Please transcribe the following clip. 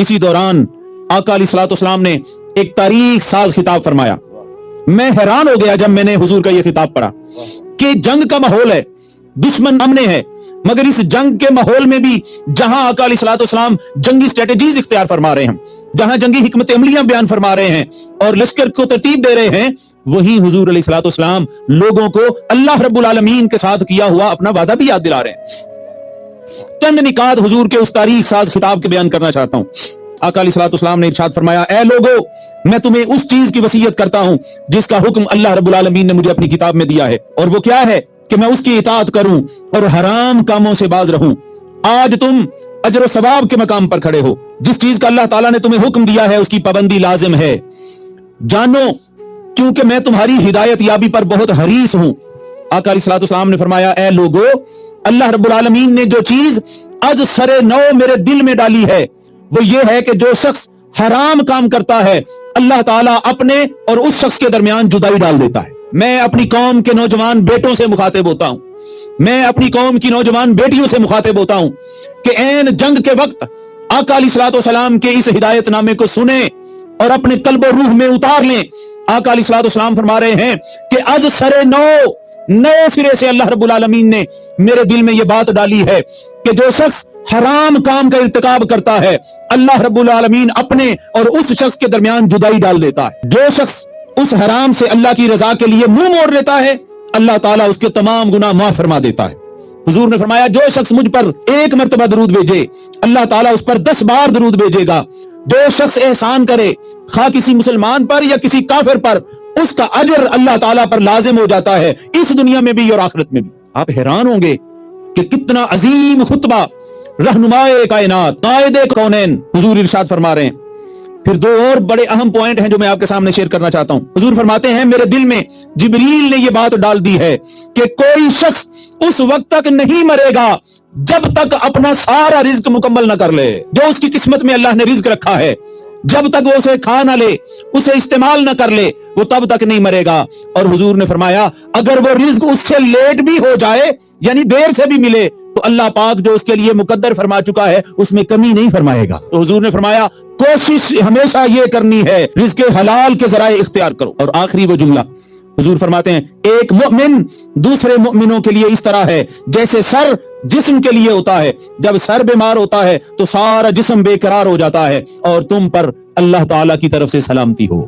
اسی دوران آقا علیہ الصلوۃ والسلام نے ایک تاریخ ساز خطاب فرمایا. میں حیران ہو گیا جب میں نے حضور کا یہ خطاب پڑھا کہ جنگ کا ماحول ہے, دشمن امنے ہے, مگر اس جنگ کے ماحول میں بھی جہاں آقا علیہ الصلوۃ والسلام جنگی اسٹریٹجیز اختیار فرما رہے ہیں, جہاں جنگی حکمت عملیاں بیان فرما رہے ہیں اور لشکر کو ترتیب دے رہے ہیں, وہیں حضور علیہ الصلوۃ والسلام لوگوں کو اللہ رب العالمین کے ساتھ کیا ہوا اپنا وعدہ بھی یاد دلا رہے ہیں. چند نکات حضور کے اس تاریخ ساز خطاب کے بیان کرنا چاہتا ہوں. آقا علیہ الصلوۃ والسلام نے ارشاد فرمایا, اے لوگو, میں تمہیں اس چیز کی وصیت کرتا ہوں جس کا حکم اللہ رب العالمین نے مجھے اپنی کتاب میں دیا ہے, اور وہ کیا ہے کہ میں اس کی اطاعت کروں اور حرام کاموں سے باز رہوں. آج تم اجر و ثواب کے مقام پر کھڑے ہو. جس چیز کا اللہ تعالیٰ نے تمہیں حکم دیا ہے اس کی پابندی لازم ہے. جانو کیونکہ میں تمہاری ہدایت یابی پر بہت حریص ہوں. آقا علیہ الصلوۃ والسلام نے فرمایا, اے لوگو, اللہ رب العالمین نے جو چیز از سر نو میرے دل میں ڈالی ہے وہ یہ ہے کہ جو شخص حرام کام کرتا ہے اللہ تعالیٰ اپنے اور اس شخص کے درمیان جدائی ڈال دیتا ہے. میں اپنی قوم کے نوجوان بیٹوں سے مخاطب ہوتا ہوں, میں اپنی قوم کی نوجوان بیٹیوں سے مخاطب ہوتا ہوں کہ عین جنگ کے وقت آقا علیہ الصلوۃ والسلام کے اس ہدایت نامے کو سنیں اور اپنے قلب و روح میں اتار لیں. آقا علیہ الصلوۃ والسلام فرما رہے ہیں کہ از سر نو, نئے سرے سے اللہ رب العالمین نے میرے دل میں یہ بات ڈالی ہے کہ جو شخص حرام کام کا ارتکاب کرتا ہے اللہ رب العالمین اپنے اور اس شخص کے درمیان جدائی ڈال دیتا ہے. جو شخص اس حرام سے اللہ کی رضا کے لیے منہ موڑ لیتا ہے اللہ تعالیٰ اس کے تمام گناہ معاف فرما دیتا ہے. حضور نے فرمایا, جو شخص مجھ پر 1 مرتبہ درود بھیجے اللہ تعالیٰ اس پر 10 بار درود بھیجے گا. جو شخص احسان کرے خواہ کسی مسلمان پر یا کسی کافر پر, اس کا اجر اللہ تعالیٰ پر لازم ہو جاتا ہے, اس دنیا میں بھی اور آخرت میں بھی. آپ حیران ہوں گے کہ کتنا عظیم خطبہ رہنمائے کائنات قائد کونین حضور ارشاد فرما رہے ہیں. پھر 2 اور بڑے اہم پوائنٹ ہیں جو میں آپ کے سامنے شیئر کرنا چاہتا ہوں. حضور فرماتے ہیں, میرے دل میں جبریل نے یہ بات ڈال دی ہے کہ کوئی شخص اس وقت تک نہیں مرے گا جب تک اپنا سارا رزق مکمل نہ کر لے. جو اس کی قسمت میں اللہ نے رزق رکھا ہے جب تک وہ اسے کھا نہ لے, اسے استعمال نہ کر لے, وہ تب تک نہیں مرے گا. اور حضور نے فرمایا, اگر وہ رزق اس سے لیٹ بھی ہو جائے یعنی دیر سے بھی ملے تو اللہ پاک جو اس کے لیے مقدر فرما چکا ہے اس میں کمی نہیں فرمائے گا. تو حضور نے فرمایا, کوشش ہمیشہ یہ کرنی ہے رزق حلال کے ذرائع اختیار کرو. اور آخری وہ جملہ حضور فرماتے ہیں, ایک مومن دوسرے مومنوں کے لیے اس طرح ہے جیسے سر جسم کے لیے ہوتا ہے. جب سر بیمار ہوتا ہے تو سارا جسم بے قرار ہو جاتا ہے. اور تم پر اللہ تعالیٰ کی طرف سے سلامتی ہو.